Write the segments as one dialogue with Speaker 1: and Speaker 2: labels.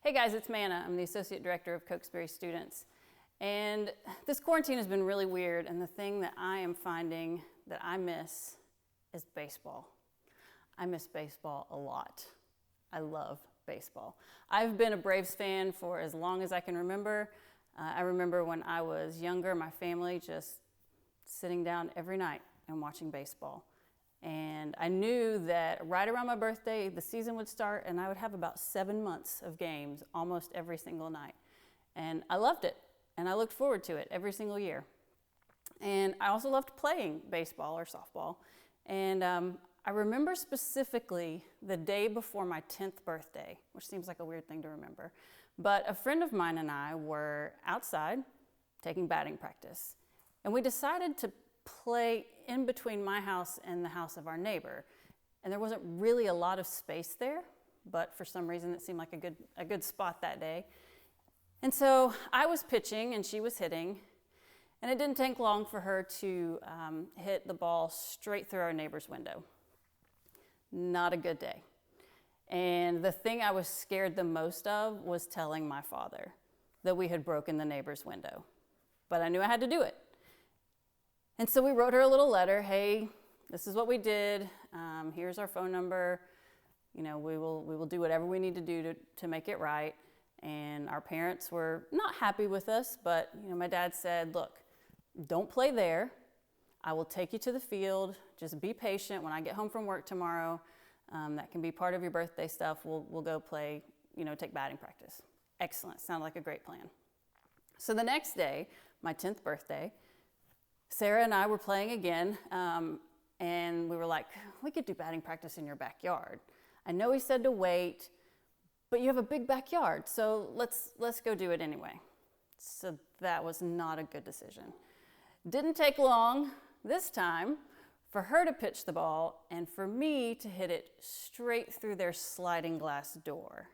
Speaker 1: Hey guys, it's Manna. I'm the Associate Director of Cokesbury Students. And this quarantine has been really weird, and the thing that I am finding that I miss is baseball. I miss baseball a lot. I love baseball. I've been a Braves fan for as long as I can remember. I remember when I was younger, my family just sitting down every night and watching baseball. And I knew that right around my birthday, the season would start, and I would have about 7 months of games almost every single night. And I loved it, and I looked forward to it every single year. And I also loved playing baseball or softball. And I remember specifically the day before my 10th birthday, which seems like a weird thing to remember. But a friend of mine and I were outside taking batting practice. And we decided to play in between my house and the house of our neighbor. And there wasn't really a lot of space there, but for some reason it seemed like a good spot that day. And so I was pitching and she was hitting, and it didn't take long for her to hit the ball straight through our neighbor's window. Not a good day. And the thing I was scared the most of was telling my father that we had broken the neighbor's window. But I knew I had to do it. And so we wrote her a little letter. Hey, this is what we did. Here's our phone number. You know, we will do whatever we need to do to make it right. And our parents were not happy with us, but my dad said, look, don't play there. I will take you to the field. Just be patient. When I get home from work tomorrow, that can be part of your birthday stuff. We'll go play, take batting practice. Excellent. Sounded like a great plan. So the next day, my 10th birthday, Sarah and I were playing again, and we were like, we could do batting practice in your backyard. I know he said to wait, but you have a big backyard, so let's go do it anyway. So that was not a good decision. Didn't take long this time for her to pitch the ball and for me to hit it straight through their sliding glass door.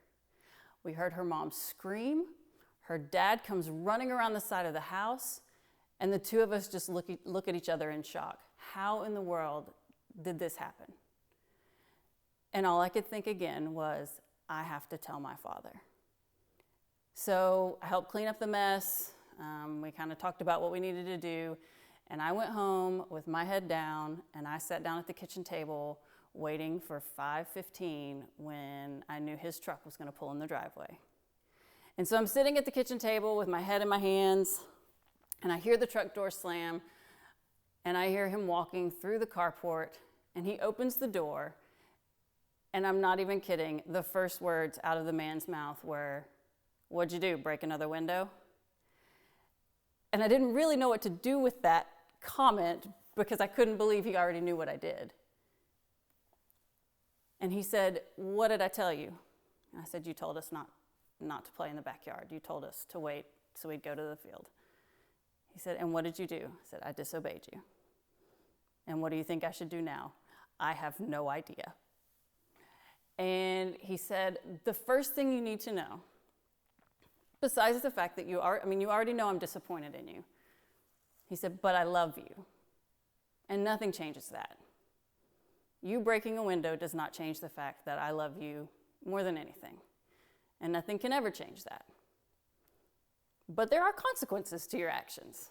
Speaker 1: We heard her mom scream. Her dad comes running around the side of the house. And the two of us just look at each other in shock. How in the world did this happen? And all I could think again was, I have to tell my father. So I helped clean up the mess. We kind of talked about what we needed to do. And I went home with my head down, and I sat down at the kitchen table waiting for 5:15 when I knew his truck was going to pull in the driveway. And so I'm sitting at the kitchen table with my head in my hands, and I hear the truck door slam, and I hear him walking through the carport, and he opens the door, and I'm not even kidding. The first words out of the man's mouth were, "What'd you do, break another window?" And I didn't really know what to do with that comment because I couldn't believe he already knew what I did. And he said, "What did I tell you?" And I said, "You told us not to play in the backyard. You told us to wait so we'd go to the field." He said, "And what did you do?" I said, "I disobeyed you." "And what do you think I should do now?" "I have no idea." And he said, "The first thing you need to know, besides the fact that you already know I'm disappointed in you." He said, "But I love you. And nothing changes that. You breaking a window does not change the fact that I love you more than anything. And nothing can ever change that. But there are consequences to your actions."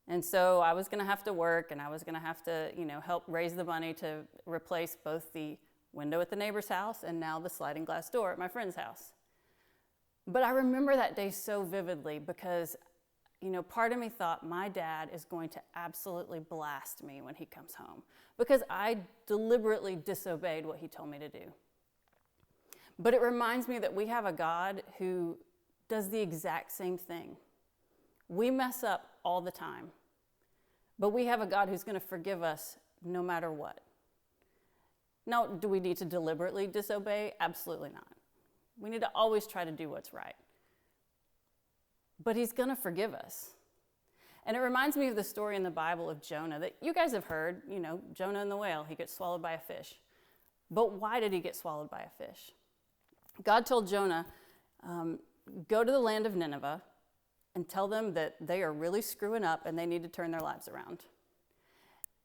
Speaker 1: And so I was going to have to work, and I was going to have to, help raise the money to replace both the window at the neighbor's house and now the sliding glass door at my friend's house. But I remember that day so vividly because, part of me thought my dad is going to absolutely blast me when he comes home because I deliberately disobeyed what he told me to do. But it reminds me that we have a God who does the exact same thing. We mess up all the time, but we have a God who's going to forgive us no matter what. Now, do we need to deliberately disobey? Absolutely not. We need to always try to do what's right. But he's going to forgive us. And it reminds me of the story in the Bible of Jonah that you guys have heard, Jonah and the whale, he gets swallowed by a fish. But why did he get swallowed by a fish? God told Jonah, go to the land of Nineveh and tell them that they are really screwing up and they need to turn their lives around.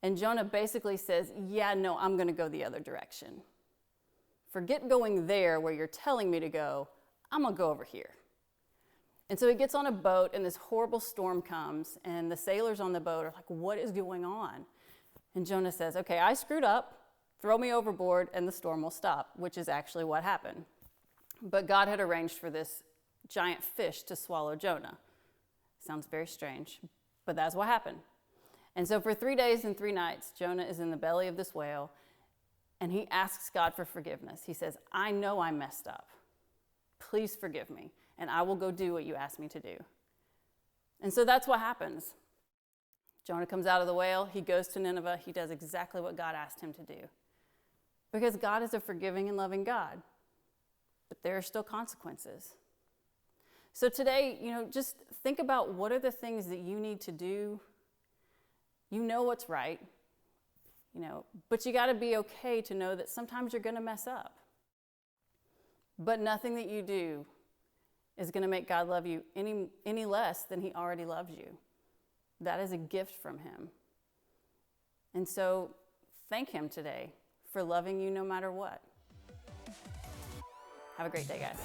Speaker 1: And Jonah basically says, yeah, no, I'm going to go the other direction. Forget going there where you're telling me to go. I'm gonna go over here. And so he gets on a boat, and this horrible storm comes, and the sailors on the boat are like, what is going on? And Jonah says, okay, I screwed up, throw me overboard, and the storm will stop, which is actually what happened. But God had arranged for this giant fish to swallow Jonah. Sounds very strange, but that's what happened. And so for 3 days and 3 nights, Jonah is in the belly of this whale, and he asks God for forgiveness. He says, I know I messed up. Please forgive me, and I will go do what you asked me to do. And so that's what happens. Jonah comes out of the whale, he goes to Nineveh, he does exactly what God asked him to do. Because God is a forgiving and loving God. But there are still consequences. So today, just think about what are the things that you need to do. You know what's right, but you got to be okay to know that sometimes you're going to mess up. But nothing that you do is going to make God love you any less than he already loves you. That is a gift from him. And so thank him today for loving you no matter what. Have a great day, guys.